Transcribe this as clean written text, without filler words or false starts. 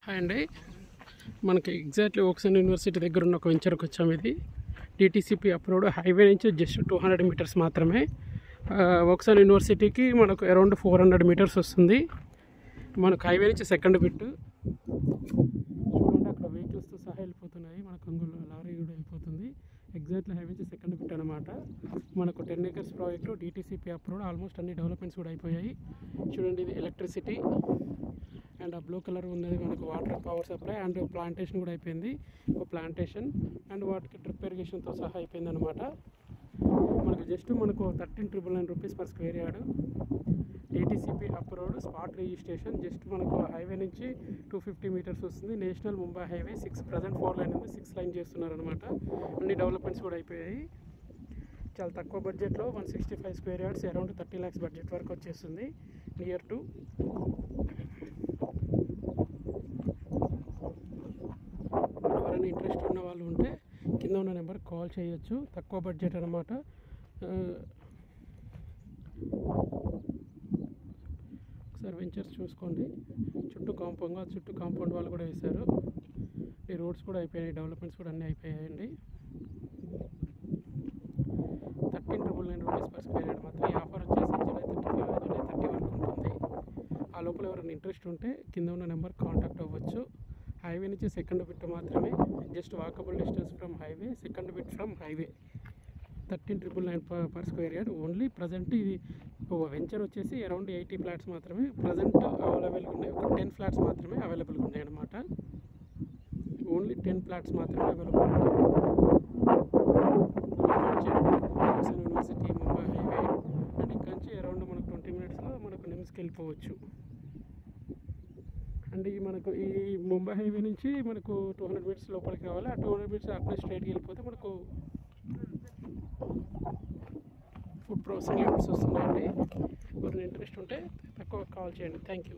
Hi అండి, మనకి exactly ఓక్సన్ university దగ్గర ఉన్న ఒక వెంచర్కి వచ్చాము. ఇది డిటీసీపీ అప్రూవ్డ్ హైవే నుంచి జస్ట్ 200 మీటర్స్ మాత్రమే. ఓక్సన్ యూనివర్సిటీకి మనకు అరౌండ్ 400 మీటర్స్ వస్తుంది. మనకు హైవే నుంచి సెకండ్ బిట్ చూడండి, అక్కడ వెహికల్స్తో సహా వెళ్ళిపోతున్నాయి. మనకు అంగుల్లో లారీ కూడా వెళ్ళిపోతుంది. ఎగ్జాక్ట్లీ హైవే నుంచి సెకండ్ బిట్ అనమాట. మనకు 10 acres project DTCP approved. Almost అన్ని డెవలప్మెంట్స్ కూడా అయిపోయాయి. చూడండి, ఇది ఎలక్ట్రిసిటీ అండ్ ఆ బ్లూ కలర్ ఉన్నది మనకు water power supply and plantation కూడా అయిపోయింది. ఒక ప్లాంటేషన్ అండ్ వాటికి డ్రిప్ ఇరిగేషన్తో సహా అయిపోయింది అనమాట. మనకు జస్ట్ మనకు 13,999 rupees per square yard. DTCP approved spot registration. Just మనకు హైవే నుంచి 250 మీటర్స్ వస్తుంది. National Mumbai highway 6 present 4 line ఉంది, 6 లైన్ చేస్తున్నారు అనమాట. అన్ని డెవలప్మెంట్స్ కూడా అయిపోయాయి. చాలా తక్కువ బడ్జెట్లో 165 square yards around 30 lakhs budget వరకు వచ్చేస్తుంది. నియర్ టు ఎవరైనా ఇంట్రెస్ట్ ఉన్న వాళ్ళు ఉంటే కింద ఉన్న నెంబర్కి కాల్ చేయొచ్చు. తక్కువ బడ్జెట్ అనమాట. ఒకసారి వెంచర్స్ చూసుకోండి. చుట్టూ కాంపౌండ్ వాళ్ళు కూడా వేశారు. ఈ రోడ్స్ కూడా అయిపోయాయి, డెవలప్మెంట్స్ కూడా అన్నీ అయిపోయాయండి. 13,999 రూపీస్ పర్ స్క్వేర్ యార్డ్ మాత్రం. ఈ ఆఫర్ వచ్చేసి జూలై 30 వరకు ఉంటుంది. ఆ లోపల ఎవరైనా ఇంట్రెస్ట్ ఉంటే కింద ఉన్న నెంబర్ కాంటాక్ట్ అవ్వచ్చు. హైవే నుంచి సెకండ్ బిట్ మాత్రమే. Just walkable distance from highway, second bit from highway. 13,999 per square yard only. Present ఇది వెంచర్ వచ్చేసి అరౌండ్ 80 ఫ్లాట్స్ మాత్రమే ప్రజెంట్ అవైలబుల్గా ఉన్నాయి. ఒక 10 ఫ్లాట్స్ మాత్రమే అవైలబుల్గా ఉన్నాయి అనమాట. ఓన్లీ 10 ఫ్లాట్స్ మాత్రమే అవైలబుల్ ఉన్నాయి. యూనివర్సిటీ ముంబై హైవే అండ్ ఇక్కడ నుంచి అరౌండ్ మనకు 20 minutesలో మనకు నిమ్స్కి వెళ్ళిపోవచ్చు. అండ్ మనకు ఈ ముంబై హైవే నుంచి మనకు 200 మీటర్స్ లోపలికి రావాలి. ఆ 200 మీటర్స్ అట్లా స్ట్రైట్కి వెళ్ళిపోతే మనకు ఫుడ్ ప్రాసెసింగ్ యూనిట్స్ వస్తున్నాయండి. ఎవరైనా ఇంట్రెస్ట్ ఉంటే తక్కువ కాల్ చేయండి. Thank you.